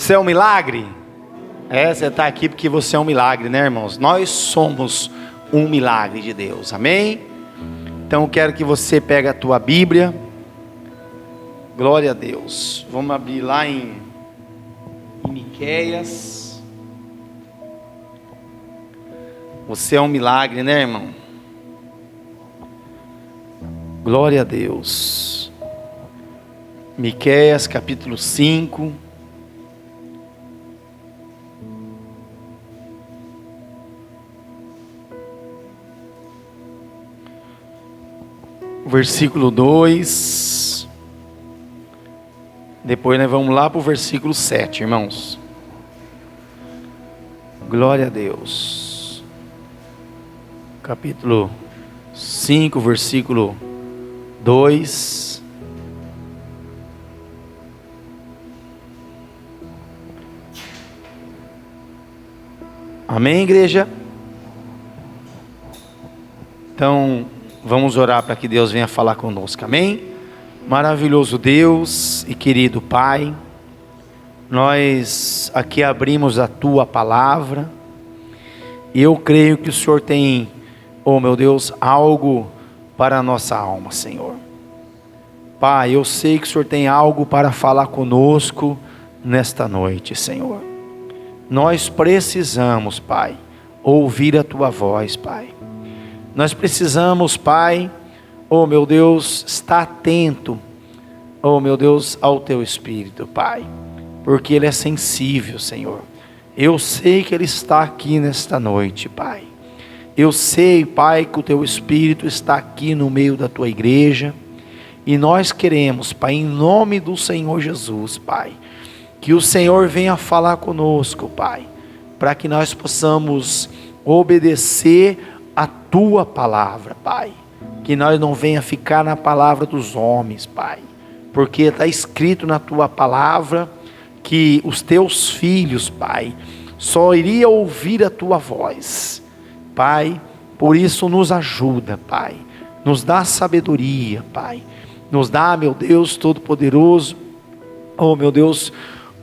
Você é um milagre? Você está aqui porque você é um milagre, né, irmãos? Nós somos um milagre de Deus, amém? Então eu quero que você pegue a tua Bíblia. Glória a Deus. Vamos abrir lá em Miqueias. Você é um milagre, né, irmão? Glória a Deus. Miqueias capítulo 5. Versículo 2. Depois nós vamos lá para o versículo 7, irmãos. Glória a Deus. Capítulo 5, versículo 2. Amém, igreja? Então, vamos orar para que Deus venha falar conosco, amém? Maravilhoso Deus e querido Pai, nós aqui abrimos a Tua Palavra, e eu creio que o Senhor tem, oh meu Deus, algo para a nossa alma, Senhor. Pai, eu sei que o Senhor tem algo para falar conosco nesta noite, Senhor. Nós precisamos, Pai, ouvir a Tua voz, Pai. Nós precisamos, Pai, oh meu Deus, estar atento, oh meu Deus, ao Teu Espírito, Pai, porque Ele é sensível, Senhor. Eu sei que Ele está aqui nesta noite, Pai. Eu sei, Pai, que o Teu Espírito está aqui no meio da Tua igreja, e nós queremos, Pai, em nome do Senhor Jesus, Pai, que o Senhor venha falar conosco, Pai, para que nós possamos obedecer a Tua palavra, Pai, que nós não venha ficar na palavra dos homens, Pai, porque está escrito na Tua palavra que os Teus filhos, Pai, só iriam ouvir a Tua voz, Pai. Por isso nos ajuda, Pai, nos dá sabedoria, Pai, nos dá, meu Deus Todo-Poderoso, oh meu Deus,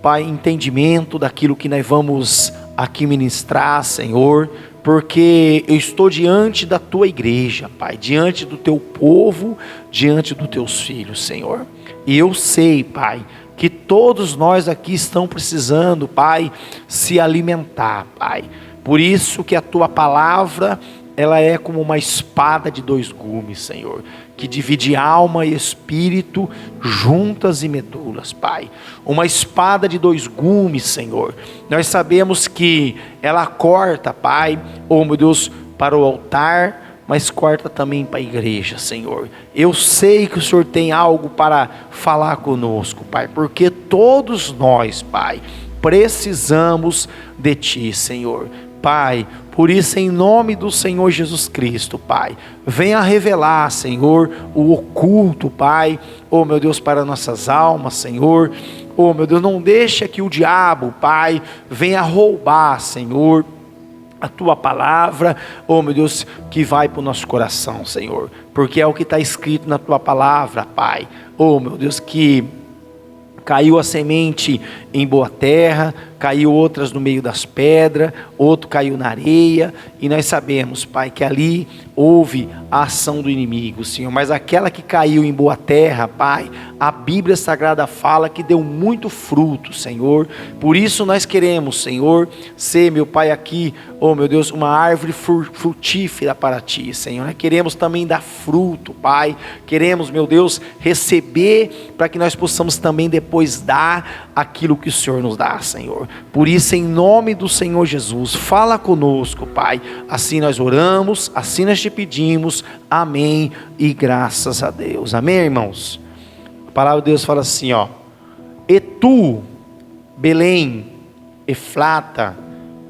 Pai, entendimento daquilo que nós vamos aqui ministrar, Senhor, porque eu estou diante da Tua igreja, Pai, diante do Teu povo, diante dos Teus filhos, Senhor, e eu sei, Pai, que todos nós aqui estão precisando, Pai, se alimentar, Pai, por isso que a Tua palavra, ela é como uma espada de dois gumes, Senhor, que divide alma e espírito, juntas e medulas, Pai. Uma espada de dois gumes, Senhor. Nós sabemos que ela corta, Pai, oh meu Deus, para o altar, mas corta também para a igreja, Senhor. Eu sei que o Senhor tem algo para falar conosco, Pai, porque todos nós, Pai, precisamos de Ti, Senhor. Pai, por isso, em nome do Senhor Jesus Cristo, Pai, venha revelar, Senhor, o oculto, Pai, oh meu Deus, para nossas almas, Senhor, oh meu Deus, não deixa que o diabo, Pai, venha roubar, Senhor, a Tua palavra, oh meu Deus, que vai para o nosso coração, Senhor, porque é o que está escrito na Tua palavra, Pai, oh meu Deus, que caiu a semente em boa terra, caiu outras no meio das pedras, outro caiu na areia, e nós sabemos, Pai, que ali houve a ação do inimigo, Senhor, mas aquela que caiu em boa terra, Pai, a Bíblia Sagrada fala que deu muito fruto, Senhor, por isso nós queremos, Senhor, ser, meu Pai, aqui, oh meu Deus, uma árvore frutífera para Ti, Senhor, nós queremos também dar fruto, Pai, queremos, meu Deus, receber, para que nós possamos também depois dar aquilo que o Senhor nos dá, Senhor, por isso em nome do Senhor Jesus, fala conosco, Pai, assim nós oramos, assim nós te pedimos, amém, e graças a Deus, amém, irmãos. A palavra de Deus fala assim, ó: e tu, Belém, Efrata,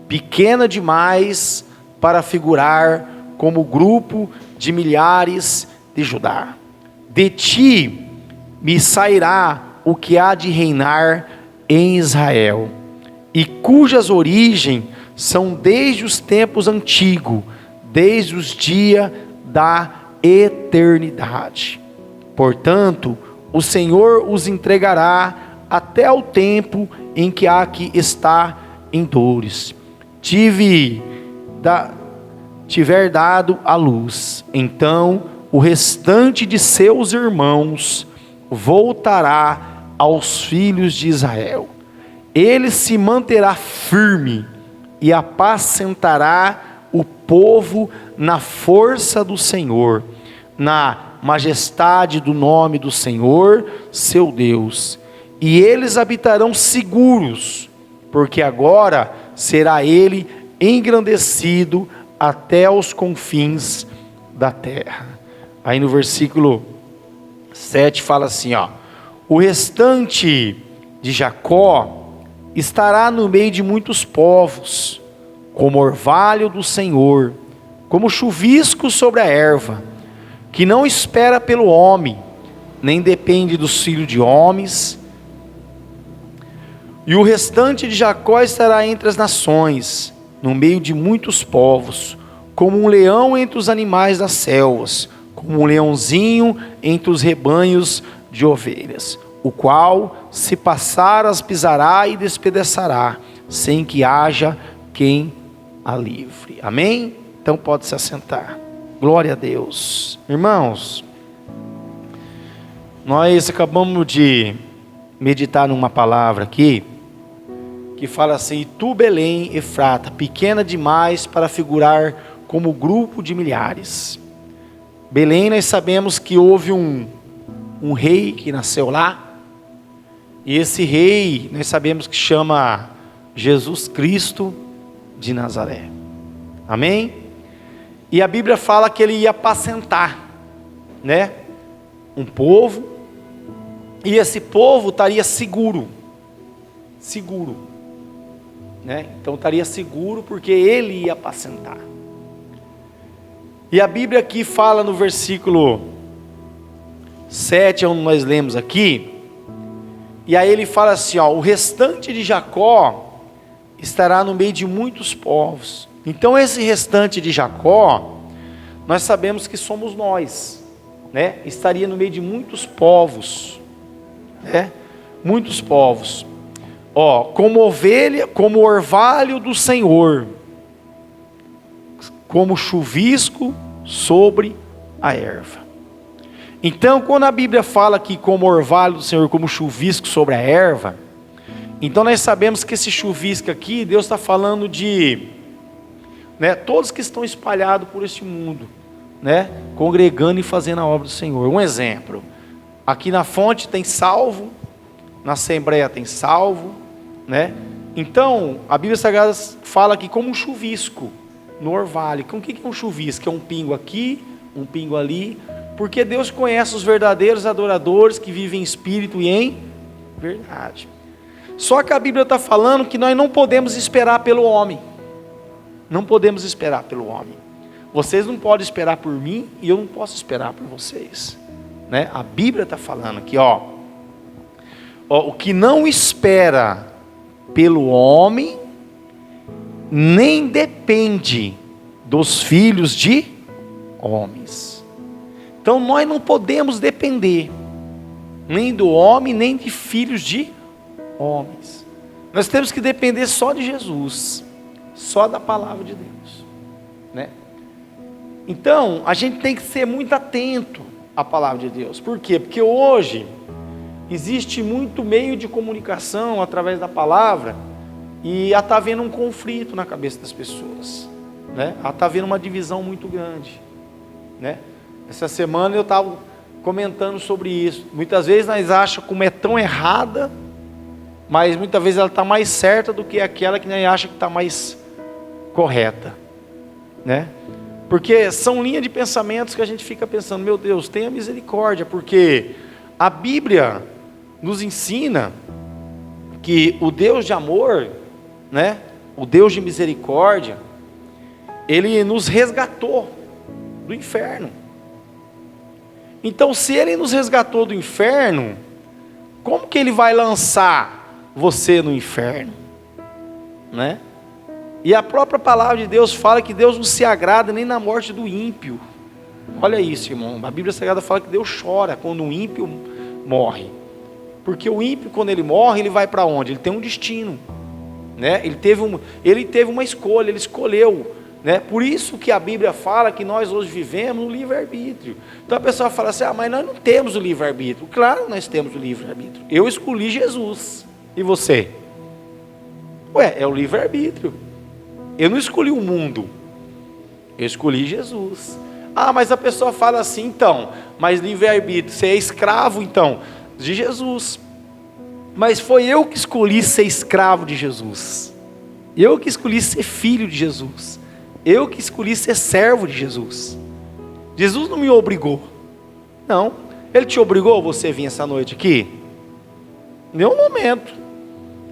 pequena demais para figurar como grupo de milhares de Judá, de ti me sairá o que há de reinar em Israel, e cujas origens são desde os tempos antigos, desde os dias da eternidade. Portanto, o Senhor os entregará até o tempo em que há que estar em dores. Tiver dado à luz, então o restante de seus irmãos voltará aos filhos de Israel. Ele se manterá firme e apacentará o povo na força do Senhor, na majestade do nome do Senhor, seu Deus. E eles habitarão seguros, porque agora será ele engrandecido até os confins da terra. Aí no versículo 7 fala assim, o restante de Jacó estará no meio de muitos povos, como orvalho do Senhor, como chuvisco sobre a erva, que não espera pelo homem, nem depende dos filhos de homens. E o restante de Jacó estará entre as nações, no meio de muitos povos, como um leão entre os animais das selvas, como um leãozinho entre os rebanhos de ovelhas, o qual, se passar, as pisará e despedaçará, sem que haja quem a livre. Amém? Então pode se assentar. Glória a Deus. Irmãos, nós acabamos de meditar numa palavra aqui, que fala assim: e tu, Belém, Efrata, pequena demais para figurar como grupo de milhares. Belém, nós sabemos que houve um rei que nasceu lá, e esse rei, nós sabemos que chama Jesus Cristo de Nazaré. Amém? E a Bíblia fala que ele ia apacentar, né, um povo, e esse povo estaria seguro, né? Então estaria seguro porque ele ia apacentar. E a Bíblia aqui fala no versículo 7, onde nós lemos aqui, e aí ele fala assim, o restante de Jacó estará no meio de muitos povos. Então esse restante de Jacó, nós sabemos que somos nós, né? Estaria no meio de muitos povos, né? Muitos povos. Como ovelha, como orvalho do Senhor, como chuvisco sobre a erva. Então, quando a Bíblia fala que como orvalho do Senhor, como chuvisco sobre a erva, então nós sabemos que esse chuvisco aqui, Deus está falando de, né, todos que estão espalhados por este mundo, né, congregando e fazendo a obra do Senhor. Um exemplo, aqui na fonte tem salvo, na Assembleia tem salvo, né? Então, a Bíblia Sagrada fala que como um chuvisco no orvalho. O que é um chuvisco? É um pingo aqui, um pingo ali, porque Deus conhece os verdadeiros adoradores que vivem em espírito e em verdade. Só que a Bíblia está falando que nós não podemos esperar pelo homem. Não podemos esperar pelo homem. Vocês não podem esperar por mim e eu não posso esperar por vocês, né? A Bíblia está falando aqui, o que não espera pelo homem, nem depende dos filhos de homens. Então nós não podemos depender nem do homem, nem de filhos de homens. Nós temos que depender só de Jesus, só da palavra de Deus, né? Então a gente tem que ser muito atento à palavra de Deus. Por quê? Porque hoje existe muito meio de comunicação através da palavra, e está havendo um conflito na cabeça das pessoas, né? Está havendo uma divisão muito grande, né? Essa semana eu estava comentando sobre isso. Muitas vezes nós achamos como é tão errada, mas muitas vezes ela está mais certa do que aquela que nós achamos que está mais correta, né? Porque são linhas de pensamentos que a gente fica pensando, meu Deus, tenha misericórdia, porque a Bíblia nos ensina que o Deus de amor, né, o Deus de misericórdia, Ele nos resgatou do inferno. Então, se Ele nos resgatou do inferno, como que Ele vai lançar você no inferno, né? E a própria palavra de Deus fala que Deus não se agrada nem na morte do ímpio. Olha isso, irmão. A Bíblia Sagrada fala que Deus chora quando um ímpio morre. Porque o ímpio, quando ele morre, ele vai para onde? Ele tem um destino, né? Ele teve uma escolha, ele escolheu, né? Por isso que a Bíblia fala que nós hoje vivemos no livre-arbítrio. Então a pessoa fala assim, mas nós não temos o livre-arbítrio. Claro, nós temos o livre-arbítrio. Eu escolhi Jesus. E você? É o livre-arbítrio. Eu não escolhi o mundo. Eu escolhi Jesus. Mas a pessoa fala assim, então, mas livre-arbítrio, você é escravo, então, de Jesus. Mas foi eu que escolhi ser escravo de Jesus. Eu que escolhi ser filho de Jesus. Eu que escolhi ser servo de Jesus. Jesus não me obrigou. Não. Ele te obrigou você vir essa noite aqui? Em nenhum momento.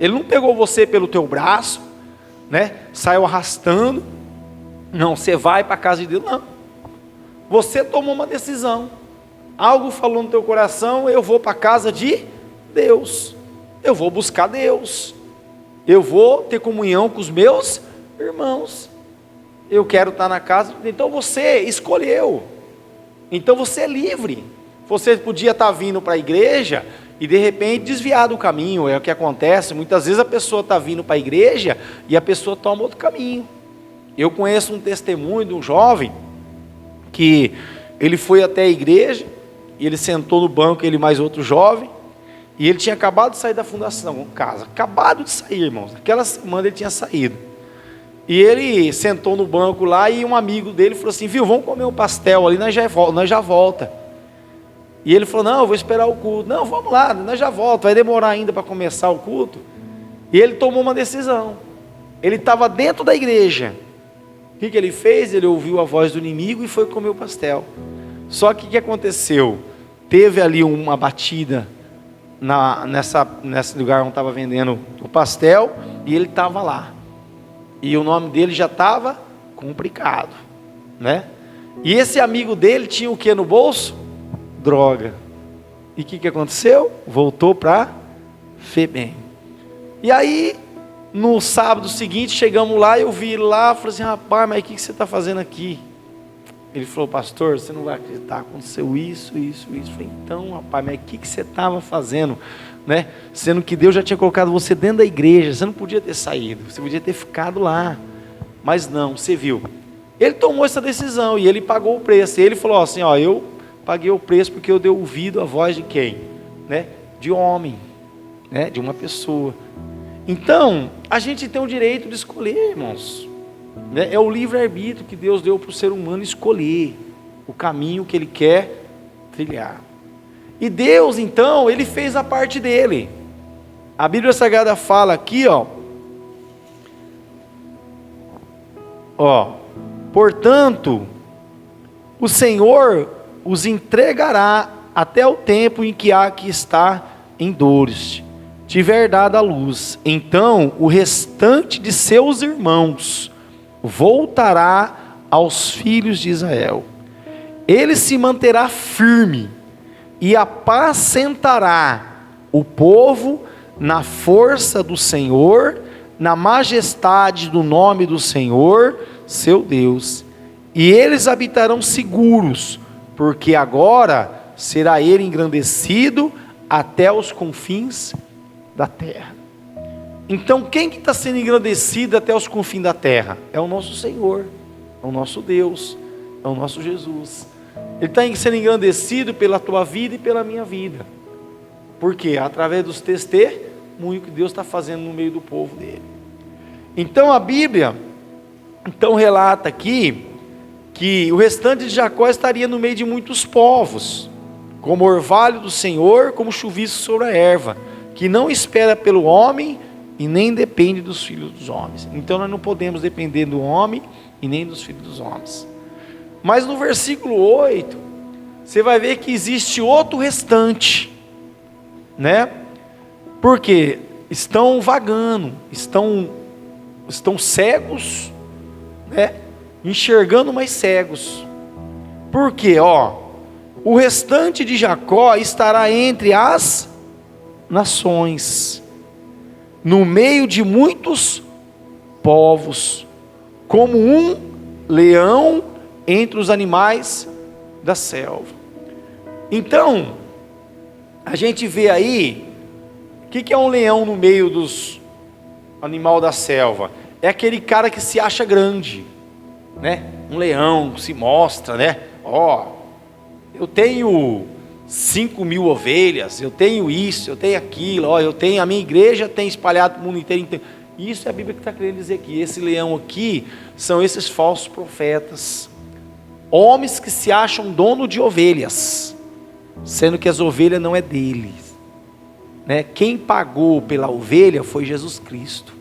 Ele não pegou você pelo teu braço, né? Saiu arrastando. Não, você vai para a casa de Deus. Não. Você tomou uma decisão. Algo falou no teu coração, eu vou para a casa de Deus. Eu vou buscar Deus. Eu vou ter comunhão com os meus irmãos. Eu quero estar na casa. Então você escolheu. Então você é livre. Você podia estar vindo para a igreja e de repente desviar do caminho. É o que acontece. Muitas vezes a pessoa está vindo para a igreja e a pessoa toma outro caminho. Eu conheço um testemunho de um jovem que ele foi até a igreja e ele sentou no banco, ele mais outro jovem, e ele tinha acabado de sair da fundação, casa, acabado de sair, irmãos, aquela semana ele tinha saído, e ele sentou no banco lá, e um amigo dele falou assim, viu, vamos comer um pastel ali, nós já volta, e ele falou, não, eu vou esperar o culto, não, vamos lá, nós já volta, vai demorar ainda para começar o culto, e ele tomou uma decisão, ele estava dentro da igreja, o que ele fez? Ele ouviu a voz do inimigo e foi comer o pastel. Só que o que aconteceu? Teve ali uma batida nesse lugar onde estava vendendo o pastel, e ele estava lá. E o nome dele já estava complicado, né? E esse amigo dele tinha o que no bolso? Droga. E o que aconteceu? Voltou para Febem. E aí, no sábado seguinte, chegamos lá, eu vi ele lá, falei assim, rapaz, mas o que você está fazendo aqui? Ele falou, pastor, você não vai acreditar, aconteceu isso. Eu falei, então, rapaz, mas o que você estava fazendo? Né? Sendo que Deus já tinha colocado você dentro da igreja, você não podia ter saído, você podia ter ficado lá. Mas não, você viu. Ele tomou essa decisão e ele pagou o preço. E ele falou assim, eu paguei o preço porque eu dei ouvido à voz de quem? Né? De homem, né? De uma pessoa. Então, a gente tem o direito de escolher, irmãos. É o livre-arbítrio que Deus deu para o ser humano escolher o caminho que ele quer trilhar. E Deus, então, ele fez a parte dele. A Bíblia Sagrada fala aqui, portanto, o Senhor os entregará até o tempo em que há que estar em dores, tiver dado a luz. Então, o restante de seus irmãos voltará aos filhos de Israel. Ele se manterá firme e apacentará o povo na força do Senhor, na majestade do nome do Senhor, seu Deus. E eles habitarão seguros, porque agora será ele engrandecido até os confins da terra. Então quem que está sendo engrandecido até os confins da terra? É o nosso Senhor, é o nosso Deus, é o nosso Jesus. Ele está sendo engrandecido pela tua vida e pela minha vida. Por quê? Através dos testemunhos que Deus está fazendo no meio do povo dele. Então a Bíblia relata aqui que o restante de Jacó estaria no meio de muitos povos, como orvalho do Senhor, como chuvisco sobre a erva, que não espera pelo homem e nem depende dos filhos dos homens. Então nós não podemos depender do homem e nem dos filhos dos homens. Mas no versículo 8, você vai ver que existe outro restante, né? Porque estão vagando, estão cegos, né? Enxergando, mas cegos. Por quê? O restante de Jacó estará entre as nações, no meio de muitos povos, como um leão entre os animais da selva. Então, a gente vê aí que é um leão no meio dos animal da selva? É aquele cara que se acha grande, né? Um leão se mostra, né? Ó, eu tenho 5.000 ovelhas, eu tenho isso, eu tenho aquilo, ó, eu tenho, a minha igreja tem espalhado o mundo inteiro. Isso é a Bíblia que está querendo dizer aqui. Esse leão aqui são esses falsos profetas, homens que se acham dono de ovelhas, sendo que as ovelhas não é deles, né? Quem pagou pela ovelha foi Jesus Cristo.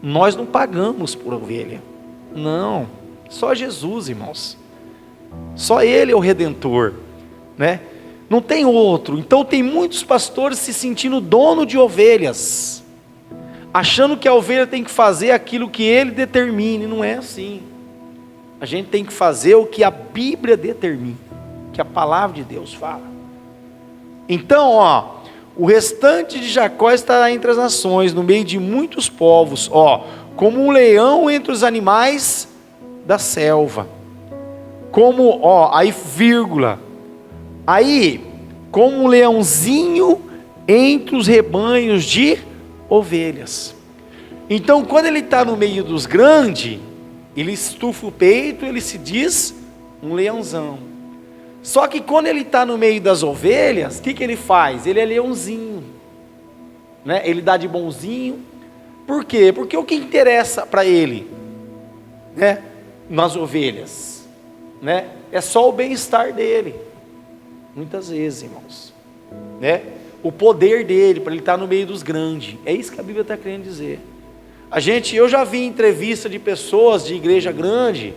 Nós não pagamos por ovelha, não, só Jesus, irmãos. Só Ele é o Redentor, né? Não tem outro. Então tem muitos pastores se sentindo dono de ovelhas, achando que a ovelha tem que fazer aquilo que ele determine. Não é assim. A gente tem que fazer o que a Bíblia determina, que a palavra de Deus fala. Então, ó, o restante de Jacó estará entre as nações, no meio de muitos povos, ó, como um leão entre os animais da selva. Como, ó, aí vírgula, aí, como um leãozinho entre os rebanhos de ovelhas. Então, quando ele está no meio dos grandes, ele estufa o peito, ele se diz um leãozão. Só que quando ele está no meio das ovelhas, o que ele faz? Ele é leãozinho, né? Ele dá de bonzinho. Por quê? Porque o que interessa para ele, né, nas ovelhas, né, é só o bem-estar dele. Muitas vezes, irmãos, né, o poder dele, para ele estar no meio dos grandes. É isso que a Bíblia está querendo dizer. Eu já vi entrevista de pessoas de igreja grande,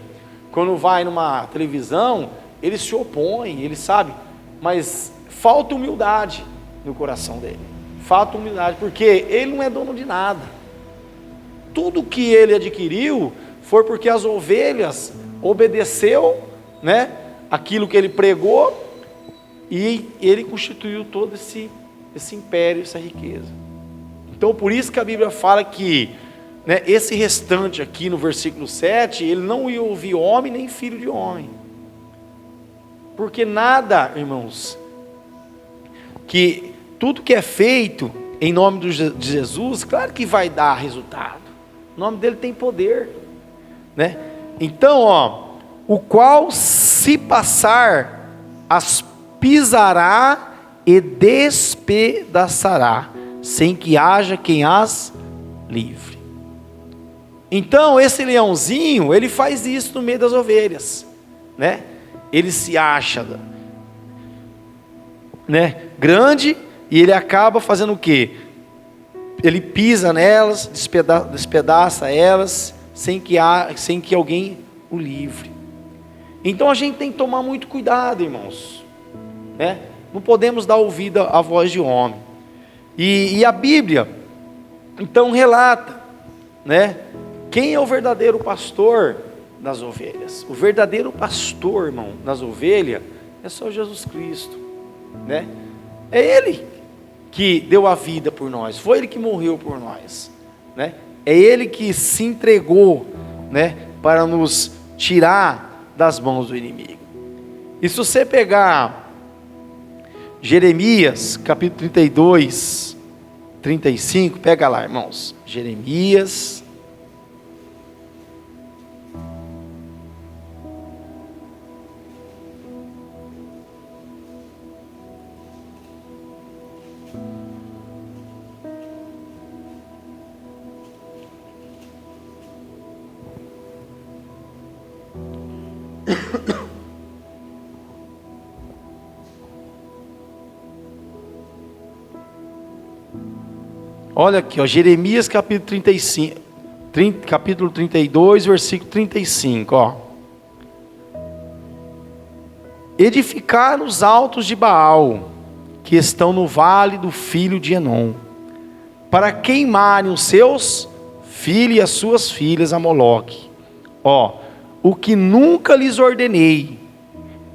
quando vai numa televisão, eles se opõem, eles sabem, mas falta humildade no coração dele. Falta humildade, porque ele não é dono de nada. Tudo que ele adquiriu foi porque as ovelhas obedeceu, né, aquilo que ele pregou, e ele constituiu todo esse império, essa riqueza. Então por isso que a Bíblia fala que, né, esse restante aqui no versículo 7, ele não ia ouvir homem nem filho de homem. Porque nada, irmãos, que tudo que é feito em nome de Jesus, claro que vai dar resultado. O nome dele tem poder, né? Então, ó, o qual se passar, as pisará e despedaçará, sem que haja quem as livre. Então, esse leãozinho, ele faz isso no meio das ovelhas, né? Ele se acha, né, grande, e ele acaba fazendo o quê? Ele pisa nelas, despedaça elas, sem que alguém o livre. Então a gente tem que tomar muito cuidado, irmãos, né? Não podemos dar ouvido à voz de homem. E a Bíblia, então, relata, né, quem é o verdadeiro pastor das ovelhas. O verdadeiro pastor, irmão, das ovelhas, é só Jesus Cristo, né? É Ele que deu a vida por nós, foi Ele que morreu por nós, né? É Ele que se entregou, né, para nos tirar das mãos do inimigo. E se você pegar Jeremias, capítulo 32, 35, pega lá, irmãos, Jeremias, olha aqui, ó, Jeremias capítulo 35, capítulo 32, versículo 35, ó. Edificar os altos de Baal, que estão no vale do filho de Enom, para queimarem os seus filhos e as suas filhas a Moloque. Ó, o que nunca lhes ordenei,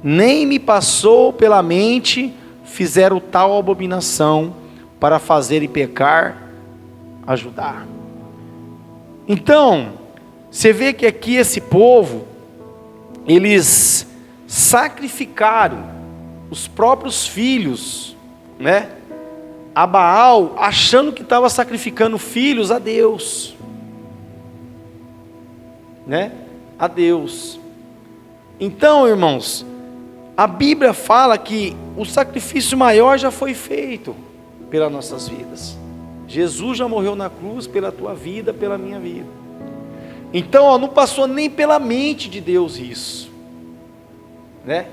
nem me passou pela mente, fizeram tal abominação para fazerem pecar a Judá. Então, você vê que aqui esse povo, eles sacrificaram os próprios filhos, né, a Baal, achando que estava sacrificando filhos a Deus, né? A Deus. Então, irmãos, a Bíblia fala que o sacrifício maior já foi feito pelas nossas vidas. Jesus já morreu na cruz pela tua vida, pela minha vida. Então, não passou nem pela mente de Deus isso, né?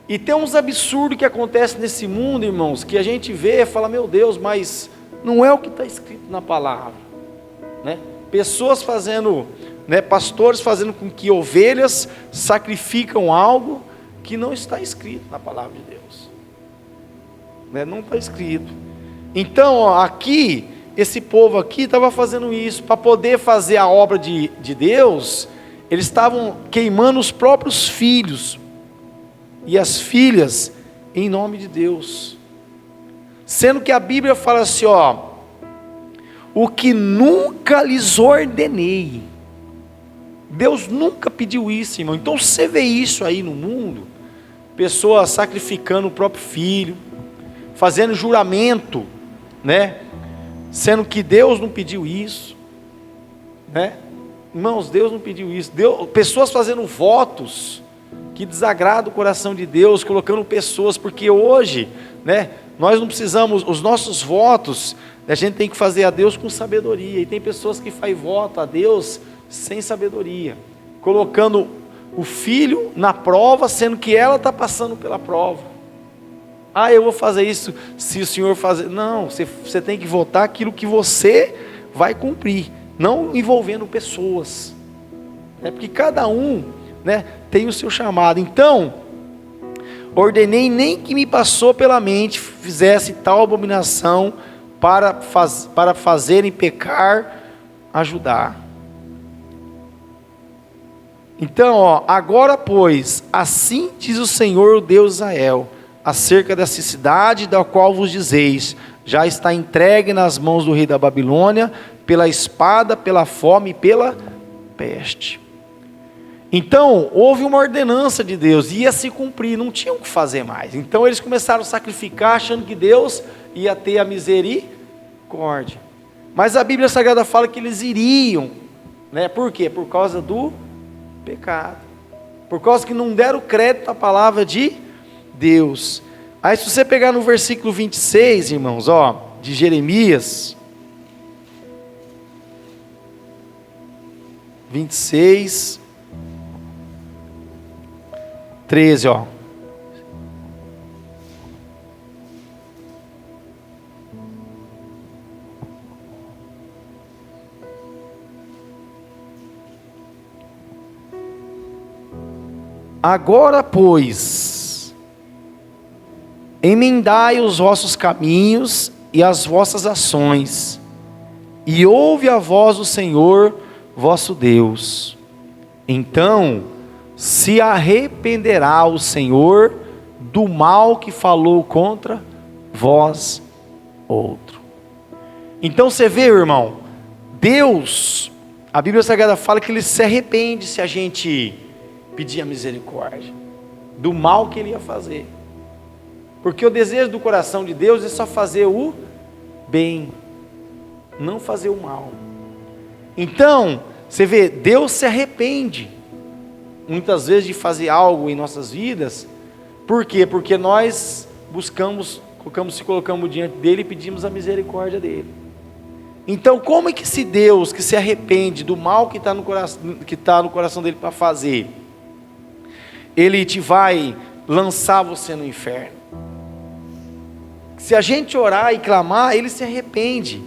E tem uns absurdos que acontecem nesse mundo, irmãos, que a gente vê e fala, meu Deus, mas não é o que está escrito na palavra, né? Pessoas fazendo, né, pastores fazendo com que ovelhas sacrificam algo que não está escrito na palavra de Deus, né? Não está escrito. Então, aqui, esse povo aqui estava fazendo isso, para poder fazer a obra de Deus, eles estavam queimando os próprios filhos, e as filhas, em nome de Deus, sendo que a Bíblia fala assim, o que nunca lhes ordenei. Deus nunca pediu isso, irmão. Então você vê isso aí no mundo, pessoas sacrificando o próprio filho, fazendo juramento, né? Sendo que Deus não pediu isso, né? Irmãos, Deus não pediu isso. Pessoas fazendo votos que desagradam o coração de Deus, colocando pessoas, porque hoje, né, nós não precisamos, os nossos votos, a gente tem que fazer a Deus com sabedoria, e tem pessoas que fazem voto a Deus sem sabedoria, colocando o filho na prova, sendo que ela está passando pela prova. Eu vou fazer isso se o Senhor fazer. Não, você tem que votar aquilo que você vai cumprir, não envolvendo pessoas, né? Porque cada um, né, tem o seu chamado. Então, ordenei nem que me passou pela mente fizesse tal abominação para fazerem pecar, ajudar. Então, agora pois, assim diz o Senhor, o Deus de Israel, acerca dessa cidade da qual vos dizeis, já está entregue nas mãos do rei da Babilônia, pela espada, pela fome e pela peste. Então, houve uma ordenança de Deus, ia se cumprir, não tinham o que fazer mais. Então, eles começaram a sacrificar, achando que Deus ia ter a misericórdia. Mas a Bíblia Sagrada fala que eles iriam, né? Por quê? Por causa do pecado. Por causa que não deram crédito à palavra de Deus. Aí, se você pegar no versículo 26, irmãos, de Jeremias 26, 13, agora, pois, emendai os vossos caminhos e as vossas ações, e ouve a voz do Senhor vosso Deus. Então se arrependerá o Senhor do mal que falou contra vós outro. Então você vê, irmão, Deus, a Bíblia Sagrada fala que Ele se arrepende se a gente pedir a misericórdia do mal que Ele ia fazer, porque o desejo do coração de Deus é só fazer o bem, não fazer o mal. Então você vê, Deus se arrepende muitas vezes de fazer algo em nossas vidas. Por quê? Porque nós se colocamos diante dele e pedimos a misericórdia dele. Então, como é que se Deus, que se arrepende do mal que está no coração dele para fazer, ele te vai lançar você no inferno? Se a gente orar e clamar, ele se arrepende.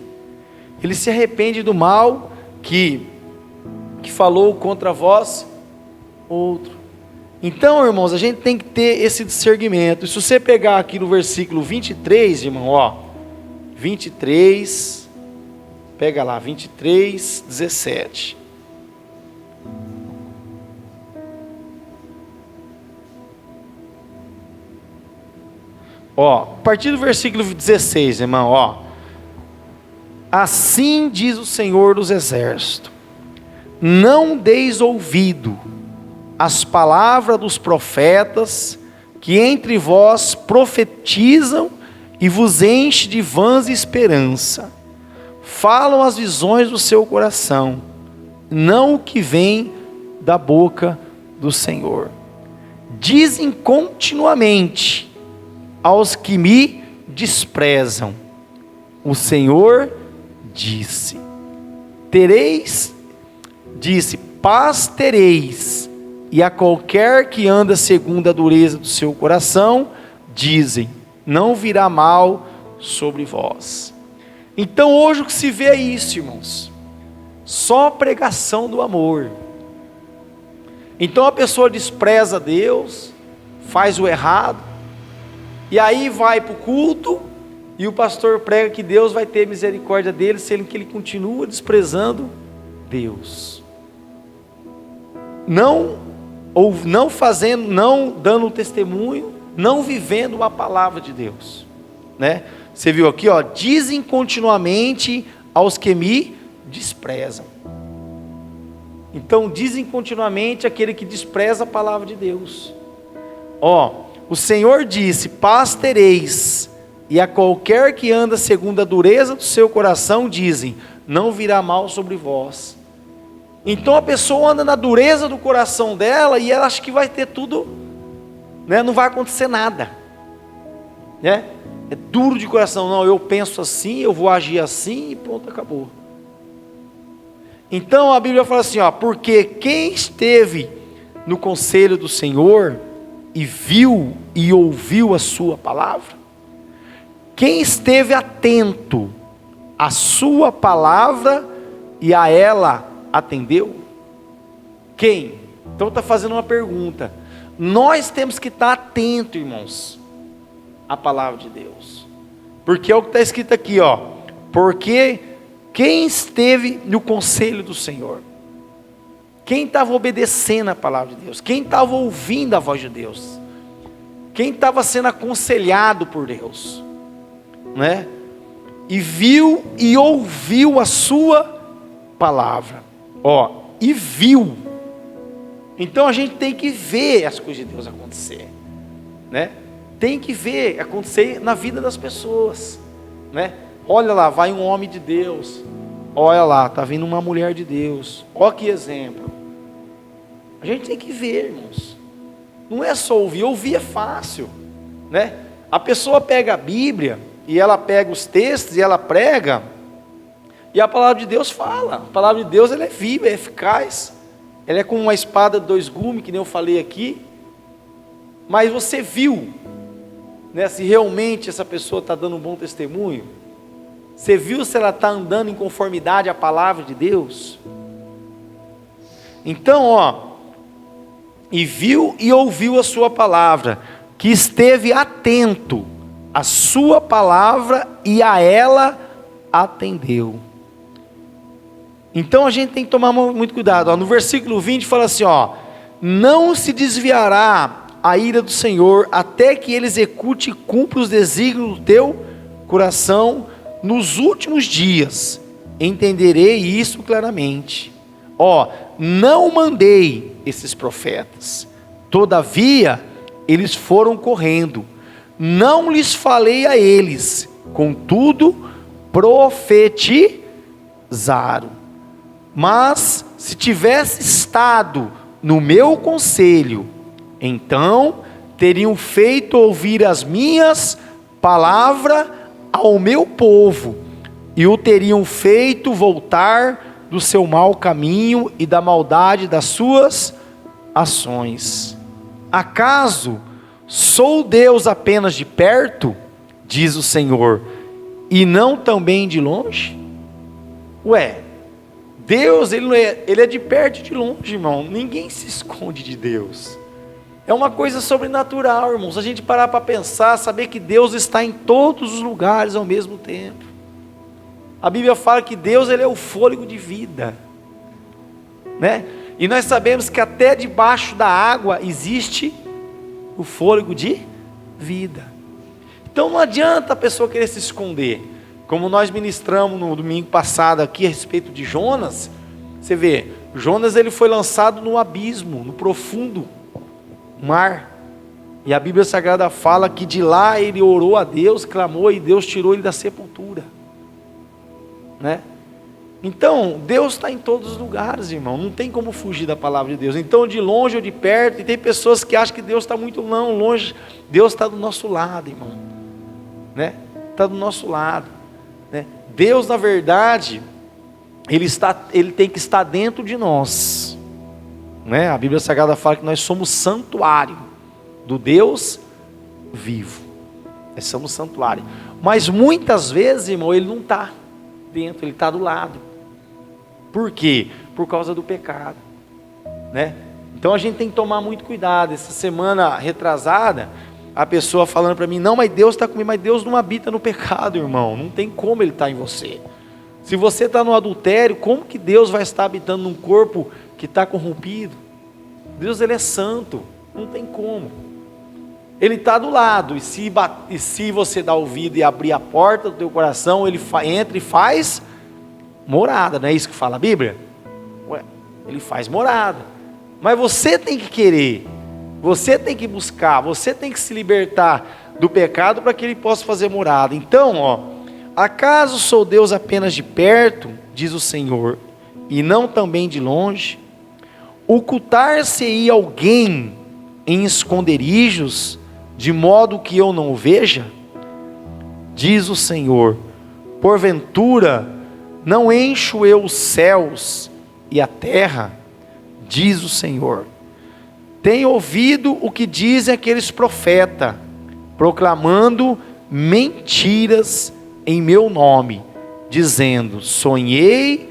Ele se arrepende do mal que falou contra vós outro. Então, irmãos, a gente tem que ter esse discernimento. E se você pegar aqui no versículo 23, irmão, 23, pega lá, 23, 17. A partir do versículo 16, irmão, assim diz o Senhor dos Exércitos: não deis ouvido às palavras dos profetas que entre vós profetizam e vos enche de vãs esperança. Falam as visões do seu coração, não o que vem da boca do Senhor. Dizem continuamente aos que me desprezam: o Senhor disse, paz tereis, e a qualquer que anda segundo a dureza do seu coração, dizem, não virá mal sobre vós. Então hoje o que se vê é isso, irmãos, só pregação do amor. Então a pessoa despreza Deus, faz o errado, e aí vai para o culto, e o pastor prega que Deus vai ter misericórdia dele, sendo que ele continua desprezando Deus. Não fazendo, não dando testemunho, não vivendo uma palavra de Deus, né? Você viu aqui, ó, dizem continuamente aos que me desprezam. Então dizem continuamente aquele que despreza a palavra de Deus. Ó, o Senhor disse, paz tereis, e a qualquer que anda segundo a dureza do seu coração, dizem, não virá mal sobre vós. Então a pessoa anda na dureza do coração dela, e ela acha que vai ter tudo, né? Não vai acontecer nada, né? É duro de coração, não, eu penso assim, eu vou agir assim, e pronto, acabou. Então a Bíblia fala assim, ó, porque quem esteve no conselho do Senhor, e viu e ouviu a sua palavra, quem esteve atento à sua palavra e a ela atendeu? Quem? Então está fazendo uma pergunta. Nós temos que estar atentos, irmãos, à palavra de Deus, porque é o que está escrito aqui, ó, porque quem esteve no conselho do Senhor, quem estava obedecendo a palavra de Deus, quem estava ouvindo a voz de Deus, quem estava sendo aconselhado por Deus, né? E viu e ouviu a sua palavra, ó, e viu. Então a gente tem que ver as coisas de Deus acontecer, né? Tem que ver acontecer na vida das pessoas, né? Olha lá, vai um homem de Deus, olha lá, está vindo uma mulher de Deus, olha que exemplo. A gente tem que ver, irmãos, não é só ouvir, ouvir é fácil, né? A pessoa pega a Bíblia, e ela pega os textos, e ela prega, e a palavra de Deus fala. A palavra de Deus, ela é viva, é eficaz, ela é como uma espada de dois gumes, que nem eu falei aqui. Mas você viu, né, se realmente essa pessoa está dando um bom testemunho? Você viu se ela está andando em conformidade à palavra de Deus? Então, ó, e viu e ouviu a sua palavra, que esteve atento à sua palavra e a ela atendeu. Então a gente tem que tomar muito cuidado, ó. No versículo 20 fala assim, ó, não se desviará a ira do Senhor, até que ele execute e cumpra os desígnios do teu coração nos últimos dias. Entenderei isso claramente. Ó, não mandei esses profetas, todavia eles foram correndo, não lhes falei a eles, contudo profetizaram. Mas se tivesse estado no meu conselho, então teriam feito ouvir as minhas palavras ao meu povo, e o teriam feito voltar do seu mau caminho e da maldade das suas ações. Acaso sou Deus apenas de perto, diz o Senhor, e não também de longe? Ué, Deus, ele é de perto e de longe, irmão. Ninguém se esconde de Deus. É uma coisa sobrenatural, irmãos. A gente parar para pensar, saber que Deus está em todos os lugares ao mesmo tempo. A Bíblia fala que Deus, ele é o fôlego de vida, né? E nós sabemos que até debaixo da água existe o fôlego de vida. Então não adianta a pessoa querer se esconder. Como nós ministramos no domingo passado aqui a respeito de Jonas, você vê, Jonas, ele foi lançado no abismo, no profundo mar, E a Bíblia Sagrada fala que de lá ele orou a Deus, clamou e Deus tirou ele da sepultura, né? Então, Deus está em todos os lugares, irmão, não tem como fugir da palavra de Deus. Então, de longe ou de perto, e tem pessoas que acham que Deus está muito longe, Deus está do nosso lado, irmão, né? Está do nosso lado, né? Deus, na verdade, Ele tem que estar dentro de nós, né? A Bíblia Sagrada fala que nós somos santuário do Deus vivo, nós somos santuário, mas muitas vezes, irmão, Ele não está dentro, Ele está do lado. Por quê? Por causa do pecado, né? Então a gente tem que tomar muito cuidado. Essa semana retrasada, a pessoa falando para mim, não, mas Deus está comigo, mas Deus não habita no pecado, irmão, não tem como Ele estar em você. Se você está no adultério, como que Deus vai estar habitando num corpo que está corrompido? Deus, Ele é santo, não tem como. Ele está do lado, e se você dá ouvido e abrir a porta do teu coração, Ele entra e faz morada, não é isso que fala a Bíblia? Ele faz morada, mas você tem que querer, você tem que buscar, você tem que se libertar do pecado para que Ele possa fazer morada. Então, acaso sou Deus apenas de perto, diz o Senhor, e não também de longe? Ocultar-se-ia alguém em esconderijos, de modo que eu não o veja? Diz o Senhor, porventura não encho eu os céus e a terra? Diz o Senhor. Tenho ouvido o que dizem aqueles profetas, proclamando mentiras em meu nome, dizendo, sonhei.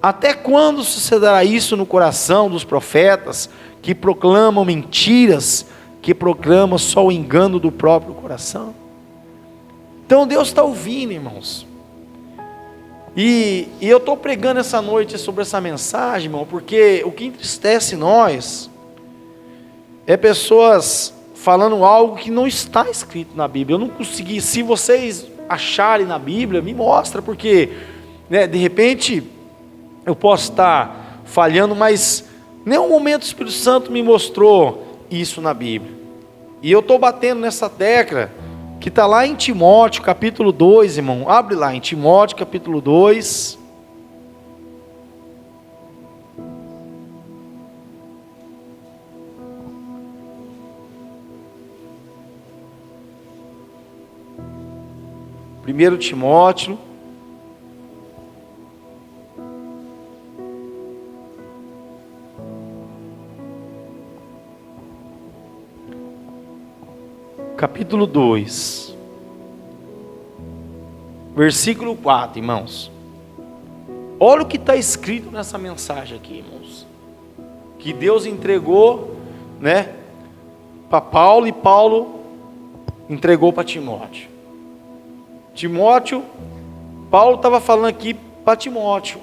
Até quando sucederá isso no coração dos profetas, que proclamam mentiras, que proclamam só o engano do próprio coração? Então Deus está ouvindo, irmãos. E eu estou pregando essa noite sobre essa mensagem, irmão, porque o que entristece nós é pessoas falando algo que não está escrito na Bíblia. Eu não consegui, se vocês acharem na Bíblia, me mostra, porque, né, de repente eu posso estar falhando, mas em nenhum momento o Espírito Santo me mostrou isso na Bíblia. E eu estou batendo nessa tecla que está lá em Timóteo capítulo 2, irmão. Abre lá em Timóteo capítulo 2. Primeiro Timóteo capítulo 2, versículo 4, irmãos. Olha o que está escrito nessa mensagem aqui, irmãos, que Deus entregou, né, para Paulo, e Paulo entregou para Timóteo. Paulo estava falando aqui para Timóteo,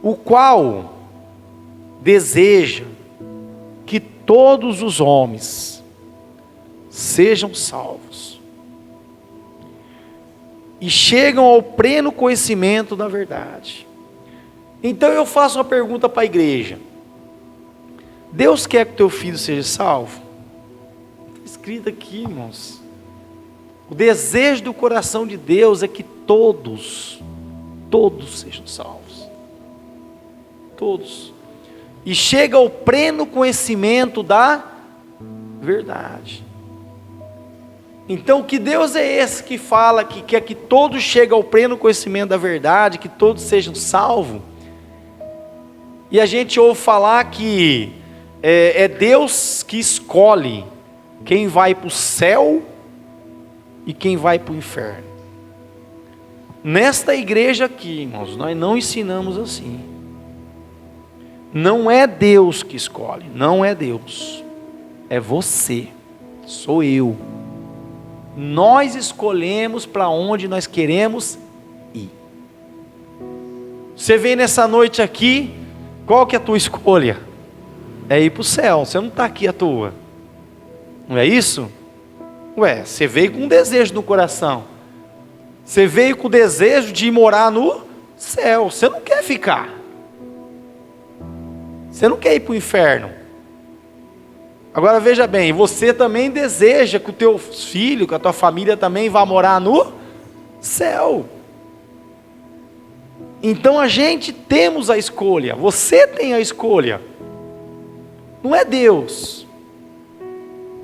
o qual deseja que todos os homens sejam salvos e chegam ao pleno conhecimento da verdade. Então eu faço uma pergunta para a igreja: Deus quer que teu filho seja salvo? Está escrito aqui, irmãos. O desejo do coração de Deus é que todos sejam salvos, todos, e chega ao pleno conhecimento da verdade. Então, que Deus é esse que fala que quer que todos cheguem ao pleno conhecimento da verdade, que todos sejam salvos? E a gente ouve falar que é Deus que escolhe quem vai para o céu e quem vai para o inferno. Nesta igreja aqui, irmãos, nós não ensinamos assim. Não é Deus que escolhe, não é Deus, é você, sou eu. Nós escolhemos para onde nós queremos ir. Você vem nessa noite aqui, qual que é a tua escolha? É ir para o céu, você não está aqui à toa, não é isso? Você veio com um desejo no coração, você veio com o desejo de morar no céu, você não quer ficar, você não quer ir para o inferno, Agora veja bem, você também deseja que o teu filho, que a tua família também vá morar no céu. Então a gente temos a escolha, você tem a escolha, não é Deus.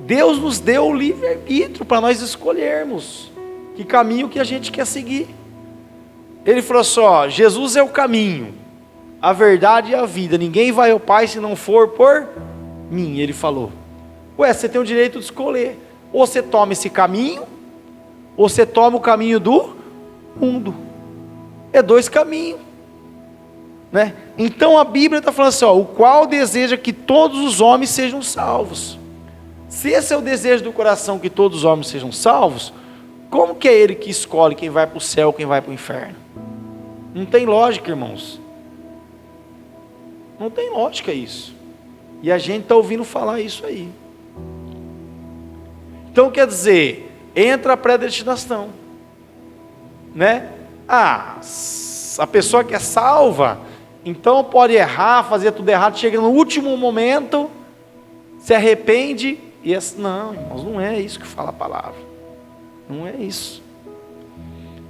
Deus nos deu o livre-arbítrio para nós escolhermos que caminho que a gente quer seguir. Ele falou assim, ó, Jesus é o caminho, a verdade e a vida, ninguém vai ao Pai se não for por mim, ele falou. Ué, você tem o direito de escolher, ou você toma esse caminho, ou você toma o caminho do mundo. É dois caminhos, né? Então a Bíblia está falando assim, ó, o qual deseja que todos os homens sejam salvos. Se esse é o desejo do coração, que todos os homens sejam salvos, como que é ele que escolhe quem vai para o céu, quem vai para o inferno? Não tem lógica, irmãos. Não tem lógica isso. E a gente está ouvindo falar isso aí. Então quer dizer, entra a predestinação, né? A pessoa que é salva, então pode errar, fazer tudo errado, chega no último momento, se arrepende, e não, irmãos, não é isso que fala a palavra, não é isso.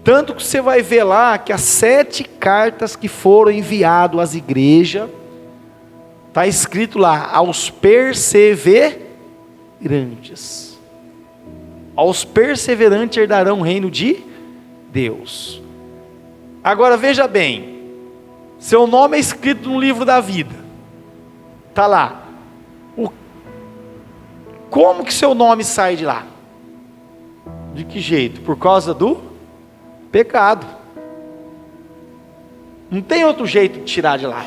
Tanto que você vai ver lá, que as 7 cartas que foram enviadas às igrejas, está escrito lá, aos perseverantes. Aos perseverantes herdarão o reino de Deus. Agora veja bem, seu nome é escrito no livro da vida, está lá. Como que seu nome sai de lá? De que jeito? Por causa do pecado. Não tem outro jeito de tirar de lá,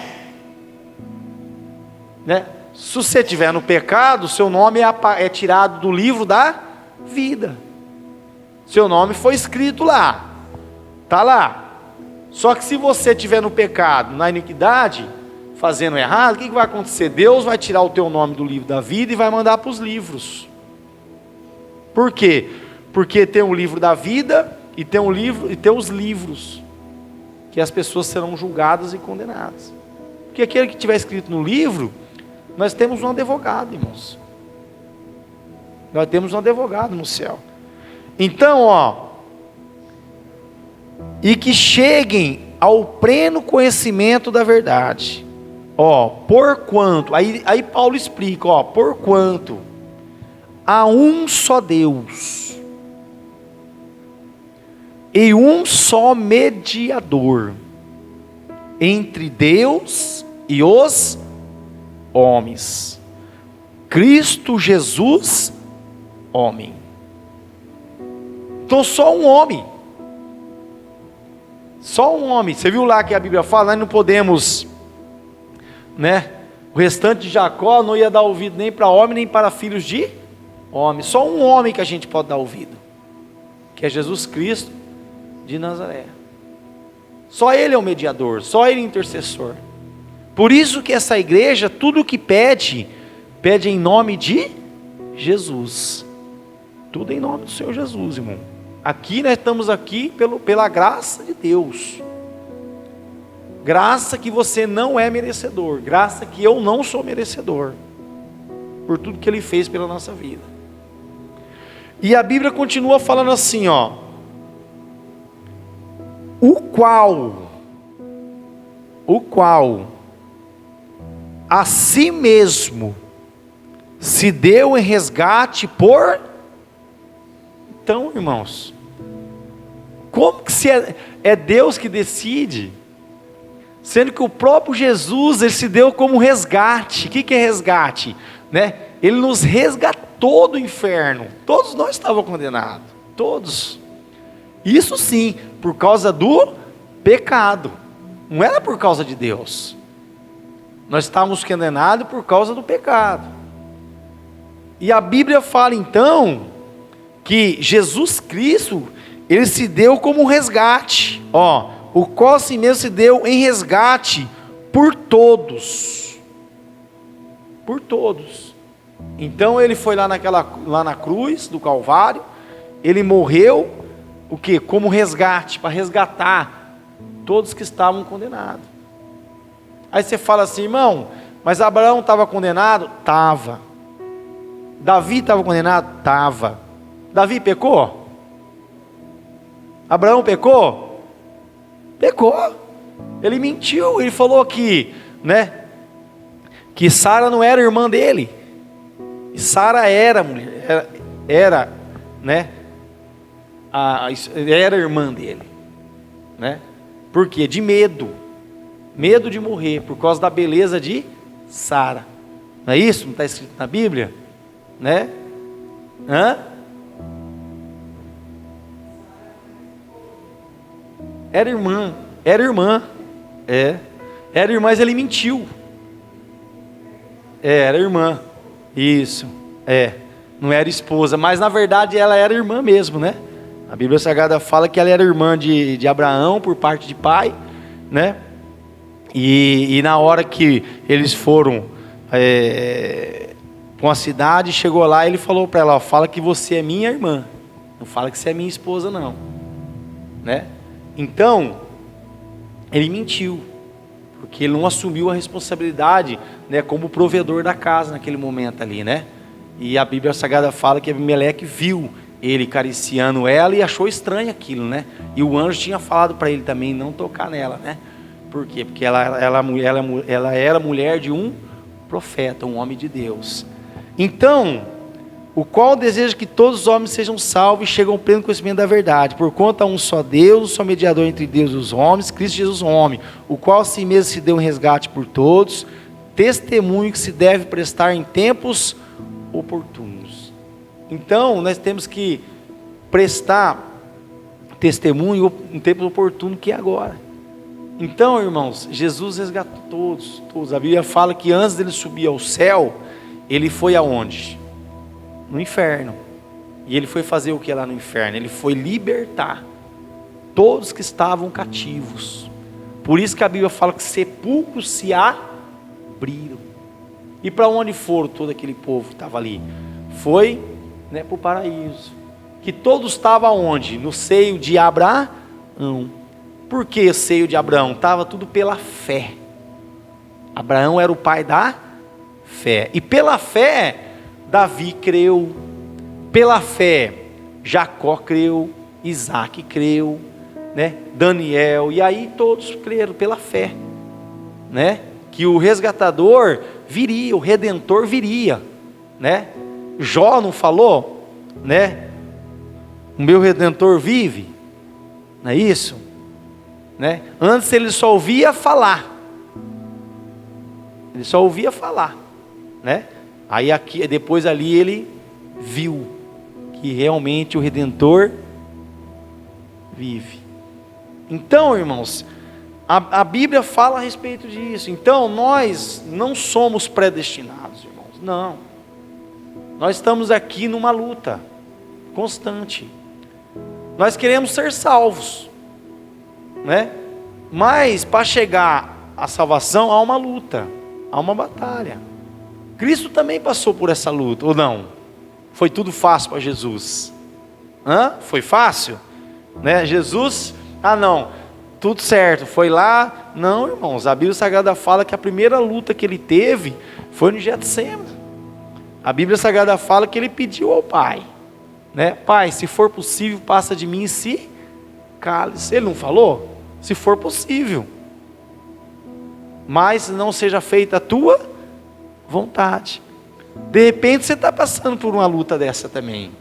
né? Se você estiver no pecado, seu nome é tirado do livro da vida. Seu nome foi escrito lá, está lá. Só que se você estiver no pecado, na iniquidade, fazendo errado, o que vai acontecer? Deus vai tirar o teu nome do livro da vida e vai mandar para os livros. Por quê? Porque tem o livro da vida e tem os livros, que as pessoas serão julgadas e condenadas. Porque aquele que estiver escrito no livro, nós temos um advogado, irmãos. Nós temos um advogado no céu. Então, ó, e que cheguem ao pleno conhecimento da verdade. Ó, porquanto, aí Paulo explica, ó, porquanto há um só Deus e um só mediador entre Deus e os homens, Cristo Jesus, homem. Então só um homem. Só um homem. Você viu lá que a Bíblia fala, nós não podemos, né? O restante de Jacó não ia dar ouvido nem para homem, nem para filhos de homem. Só um homem que a gente pode dar ouvido, que é Jesus Cristo de Nazaré. Só Ele é o mediador, só Ele é o intercessor. Por isso que essa igreja, tudo o que pede, pede em nome de Jesus. Tudo em nome do Senhor Jesus, irmão. Aqui nós estamos aqui pela graça de Deus. Graça que você não é merecedor. Graça que eu não sou merecedor. Por tudo que Ele fez pela nossa vida. E a Bíblia continua falando assim, ó. O qual a si mesmo se deu em resgate por... Então, irmãos, como que se é Deus que decide? Sendo que o próprio Jesus, Ele se deu como resgate. O que é resgate? Né? Ele nos resgatou do inferno. Todos nós estávamos condenados. Todos. Isso sim, por causa do pecado. Não era por causa de Deus. Nós estávamos condenados por causa do pecado. E a Bíblia fala então que Jesus Cristo, Ele se deu como um resgate, ó, o qual assim mesmo se deu em resgate por todos. Por todos. Então Ele foi lá na cruz do Calvário, Ele morreu, o quê? Como resgate, para resgatar todos que estavam condenados. Aí você fala assim, irmão, mas Abraão estava condenado? Estava. Davi estava condenado? Estava. Davi pecou? Abraão pecou? Pecou. Ele mentiu, ele falou que, né, que Sara não era irmã dele. E Sara era mulher, era, né, era irmã dele, né? Por quê? De medo de morrer, por causa da beleza de Sara. Não é isso? Não está escrito na Bíblia? Né? Era irmã, era irmã, era irmã, mas ele mentiu. Era irmã, isso, não era esposa, mas na verdade ela era irmã mesmo, né? A Bíblia Sagrada fala que ela era irmã de Abraão por parte de pai, né? E na hora que eles foram para uma cidade, chegou lá, ele falou para ela, ó, fala que você é minha irmã, não fala que você é minha esposa não, né? Então, ele mentiu, porque ele não assumiu a responsabilidade, né, como provedor da casa naquele momento ali, né? E a Bíblia Sagrada fala que Abimeleque viu ele acariciando ela e achou estranho aquilo, né? E o anjo tinha falado para ele também não tocar nela, né? Por quê? Porque ela era mulher de um profeta, um homem de Deus. Então, o qual deseja que todos os homens sejam salvos e cheguem ao pleno conhecimento da verdade, por conta a um só Deus, só mediador entre Deus e os homens, Cristo Jesus homem, o qual a si mesmo se deu um resgate por todos, testemunho que se deve prestar em tempos oportunos. Então, nós temos que prestar testemunho em tempos oportunos, que é agora. Então, irmãos, Jesus resgatou todos. A Bíblia fala que antes dele subir ao céu, ele foi aonde? No inferno. E ele foi fazer o que lá no inferno? Ele foi libertar todos que estavam cativos. Por isso que a Bíblia fala que sepulcros se abriram. E para onde foram todo aquele povo que estava ali? Foi, né, para o paraíso. Que todos estavam onde? No seio de Abraão. Por que seio de Abraão? Estava tudo pela fé. Abraão era o pai da fé. E pela fé, Davi creu. Pela fé, Jacó creu. Isaac creu, né? Daniel. E aí todos creram pela fé, né? Que o resgatador viria, o redentor viria, né? Jó não falou, né? O meu redentor vive. Não é isso? Né? Antes ele só ouvia falar. Ele só ouvia falar, né? Aí aqui, depois ali ele viu que realmente o Redentor vive. Então, irmãos, a Bíblia fala a respeito disso. Então, nós não somos predestinados, irmãos. Não. Nós estamos aqui numa luta constante. Nós queremos ser salvos, né? Mas para chegar à salvação há uma luta, há uma batalha. Cristo também passou por essa luta, ou não? Foi tudo fácil para Jesus? Foi fácil? Né? Jesus, não, tudo certo, foi lá. Não, irmãos, a Bíblia Sagrada fala que a primeira luta que ele teve foi no Getsemane. A Bíblia Sagrada fala que ele pediu ao Pai, né? Pai, se for possível, passa de mim esse cálice. Ele não falou? Se for possível, mas não seja feita a tua vontade. De repente você está passando por uma luta dessa também.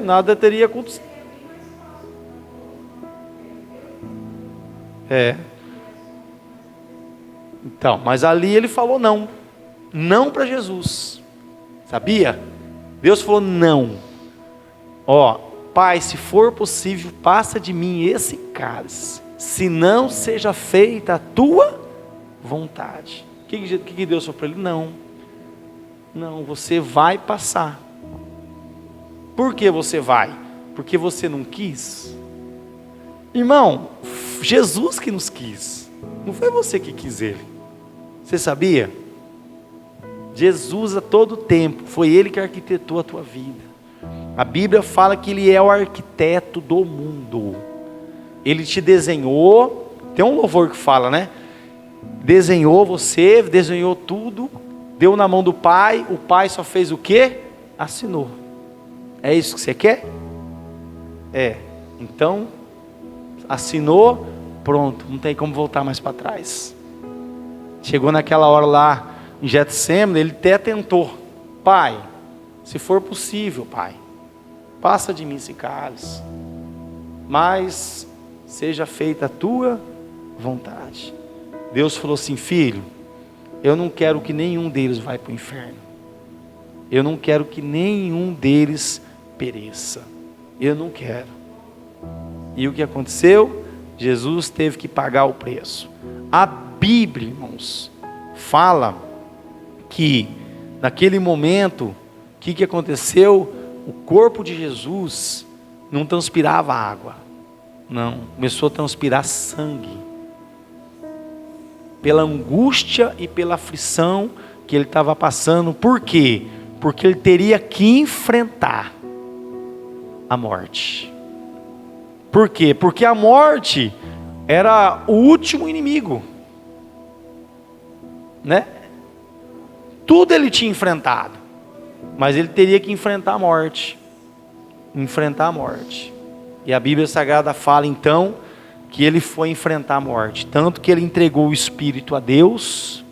Nada teria acontecido. Então, mas ali ele falou não para Jesus. Sabia? Deus falou não. Pai, se for possível, passa de mim esse cálice, se não seja feita a tua vontade. O que Deus falou para ele? Não, você vai passar. Por que você vai? Porque você não quis? Irmão, Jesus que nos quis, não foi você que quis ele. Você sabia? Jesus a todo tempo, foi ele que arquitetou a tua vida. A Bíblia fala que ele é o arquiteto do mundo. Ele te desenhou. Tem um louvor que fala, né? Desenhou você, desenhou tudo, deu na mão do Pai. O Pai só fez o quê? Assinou. É isso que você quer? Então, assinou, pronto, não tem como voltar mais para trás. Chegou naquela hora lá em Getsêmani, ele até tentou: Pai, se for possível, Pai, passa de mim esse cálice, mas seja feita a tua vontade. Deus falou assim: filho, eu não quero que nenhum deles vá para o inferno. Eu não quero que nenhum deles pereça. Eu não quero. E o que aconteceu? Jesus teve que pagar o preço. A Bíblia, irmãos, fala que naquele momento, o que aconteceu? O corpo de Jesus não transpirava água. Não, começou a transpirar sangue. Pela angústia e pela aflição que ele estava passando. Por quê? Porque ele teria que enfrentar a morte. Por quê? Porque a morte era o último inimigo, né? Tudo ele tinha enfrentado, mas ele teria que enfrentar a morte. Enfrentar a morte. E a Bíblia Sagrada fala então que ele foi enfrentar a morte, tanto que ele entregou o Espírito a Deus.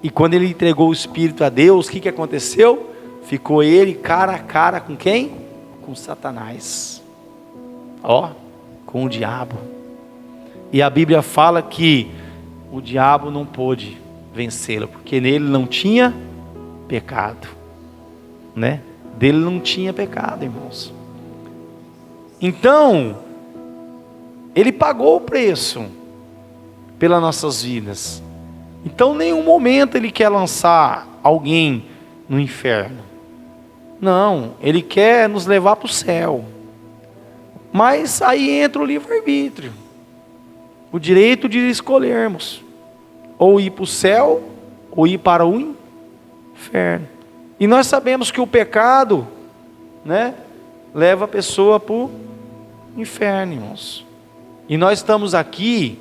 E quando ele entregou o Espírito a Deus, o que aconteceu? Ficou ele cara a cara com quem? Com Satanás. Com o diabo. E a Bíblia fala que o diabo não pôde vencê-lo, porque nele não tinha pecado, né? Dele não tinha pecado, irmãos. Então, ele pagou o preço pelas nossas vidas. Então, em nenhum momento ele quer lançar alguém no inferno. Não, ele quer nos levar para o céu. Mas aí entra o livre-arbítrio, o direito de escolhermos, ou ir para o céu, ou ir para o inferno. E nós sabemos que o pecado, né, leva a pessoa para o inferno, irmãos. E nós estamos aqui,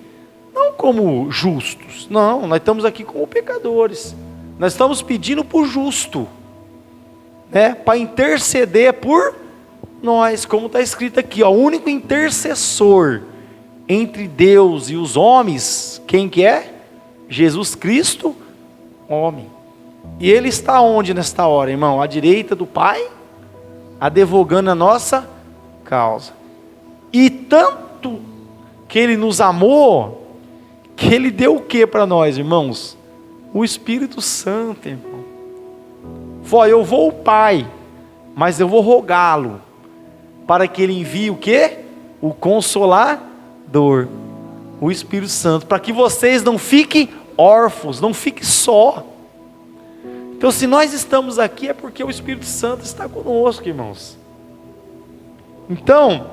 não como justos, não, nós estamos aqui como pecadores. Nós estamos pedindo para o justo, né, para interceder por nós, como está escrito aqui, o único intercessor entre Deus e os homens, quem que é? Jesus Cristo, homem. E ele está onde nesta hora, irmão? À direita do Pai, advogando a nossa causa. E tanto que ele nos amou, que ele deu o que para nós, irmãos? O Espírito Santo, irmão. Foi, eu vou ao Pai, mas eu vou rogá-lo para que ele envie o quê? O Consolador, o Espírito Santo, para que vocês não fiquem órfãos, não fiquem só. Então, se nós estamos aqui, é porque o Espírito Santo está conosco, irmãos. Então,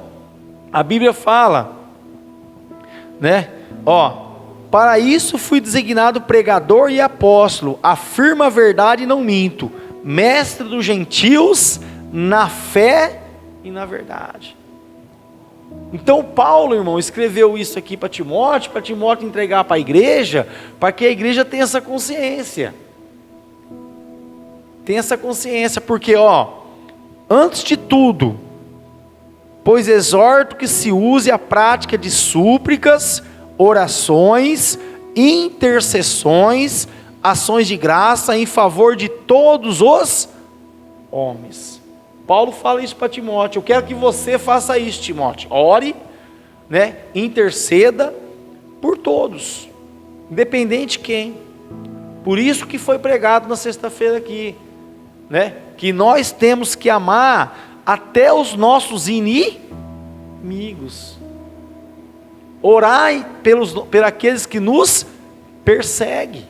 a Bíblia fala, né? Para isso fui designado pregador e apóstolo, afirmo a verdade e não minto, mestre dos gentios na fé e na verdade. Então Paulo, irmão, escreveu isso aqui para Timóteo entregar para a igreja, para que a igreja tenha essa consciência. Tenha essa consciência, porque antes de tudo, pois exorto que se use a prática de súplicas, orações, intercessões, ações de graça em favor de todos os homens. Paulo fala isso para Timóteo: eu quero que você faça isso, Timóteo. Ore, né? Interceda por todos, independente de quem. Por isso que foi pregado na sexta-feira aqui, né? Que nós temos que amar até os nossos inimigos. Orai pelos aqueles que nos perseguem.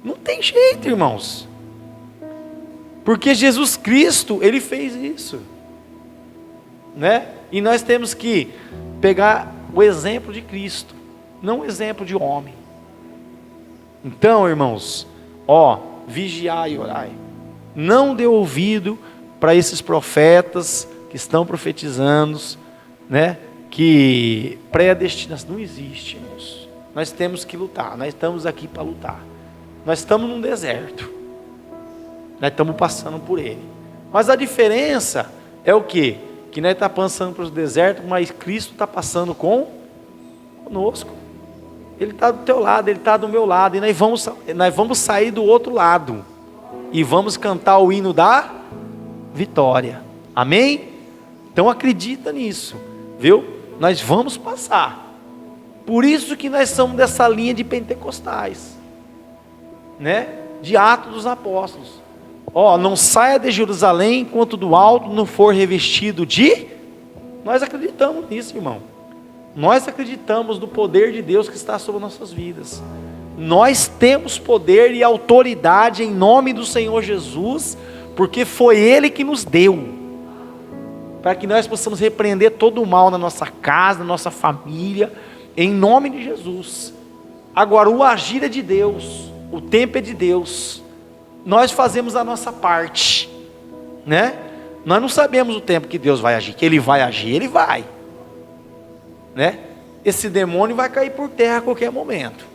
Não tem jeito, irmãos. Porque Jesus Cristo, ele fez isso, né? E nós temos que pegar o exemplo de Cristo, não o exemplo de homem. Então, irmãos, vigiai e orai. Não dê ouvido para esses profetas que estão profetizando, né? que predestinação não existe, irmãos. Nós temos que lutar, nós estamos aqui para lutar. Nós estamos num deserto, nós estamos passando por ele. Mas a diferença é o quê? Que nós estamos passando pelo deserto, mas Cristo está passando conosco. Ele está do teu lado, Ele está do meu lado, e nós vamos sair do outro lado, e vamos cantar o hino da vitória, amém? Então acredita nisso, viu? Nós vamos passar. Por isso que nós somos dessa linha de pentecostais, né? De Atos dos Apóstolos. Não saia de Jerusalém enquanto do alto não for revestido de... Nós acreditamos nisso, irmão. Nós acreditamos no poder de Deus que está sobre nossas vidas. Nós temos poder e autoridade em nome do Senhor Jesus, porque foi Ele que nos deu, para que nós possamos repreender todo o mal na nossa casa, na nossa família, em nome de Jesus. Agora, o agir é de Deus, o tempo é de Deus, nós fazemos a nossa parte, né? Nós não sabemos o tempo que Deus vai agir, que Ele vai agir, Ele vai, né? Esse demônio vai cair por terra a qualquer momento,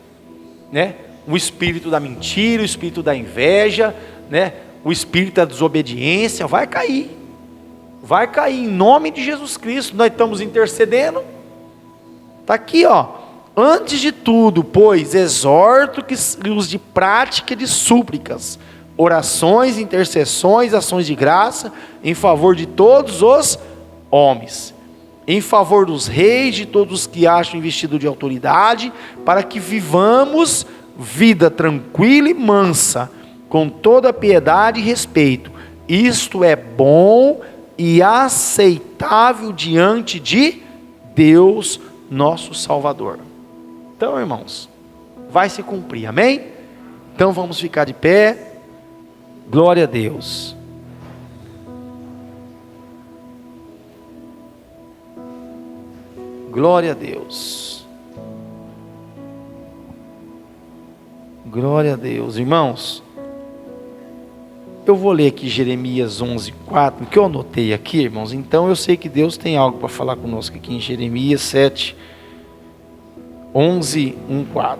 né? O espírito da mentira, o espírito da inveja, né? O espírito da desobediência vai cair em nome de Jesus Cristo. Nós estamos intercedendo, está aqui, antes de tudo, pois, exorto que os de prática de súplicas, orações, intercessões, ações de graça, em favor de todos os homens, em favor dos reis, de todos os que acham investido de autoridade, para que vivamos vida tranquila e mansa, com toda piedade e respeito. Isto é bom e aceitável diante de Deus, nosso Salvador. Então, irmãos, vai se cumprir, amém? Então vamos ficar de pé. Glória a Deus. Glória a Deus. Glória a Deus. Irmãos, eu vou ler aqui Jeremias 11:4, que eu anotei aqui, irmãos. Então eu sei que Deus tem algo para falar conosco aqui em Jeremias 11:4.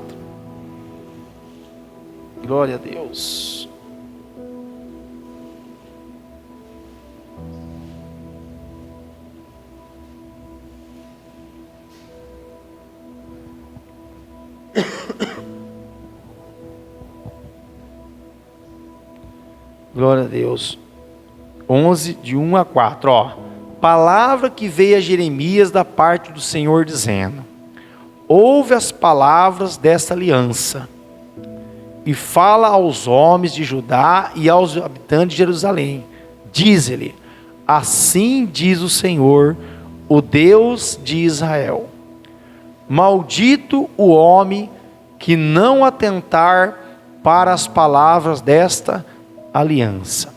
Glória a Deus. Glória a Deus. 11, de 1 a 4. Palavra que veio a Jeremias da parte do Senhor, dizendo: ouve as palavras desta aliança, e fala aos homens de Judá e aos habitantes de Jerusalém. Diz-lhe: assim diz o Senhor, o Deus de Israel: maldito o homem que não atentar para as palavras desta aliança,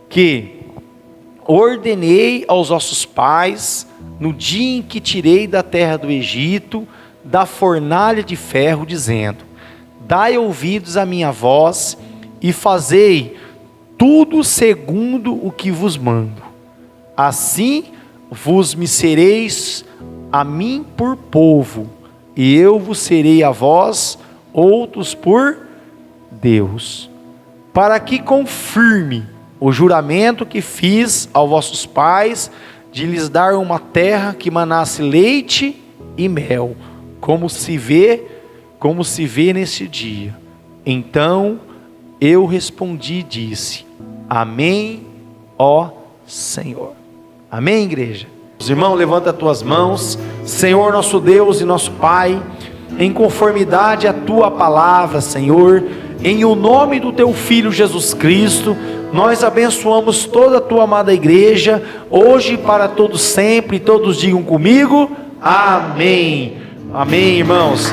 que ordenei aos vossos pais no dia em que tirei da terra do Egito, da fornalha de ferro, dizendo: dai ouvidos à minha voz e fazei tudo segundo o que vos mando. Assim vos me sereis a mim por povo, e eu vos serei a vós outros por Deus, para que confirme o juramento que fiz aos vossos pais, de lhes dar uma terra que manasse leite e mel, como se vê nesse dia. Então eu respondi e disse: amém, ó Senhor. Amém, igreja? Irmão, levanta as tuas mãos. Senhor, nosso Deus e nosso Pai, em conformidade à tua palavra, Senhor, em o nome do teu Filho Jesus Cristo, nós abençoamos toda a tua amada igreja, hoje e para todos sempre. Todos digam comigo: amém. Amém, irmãos.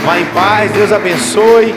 Vá em paz, Deus abençoe.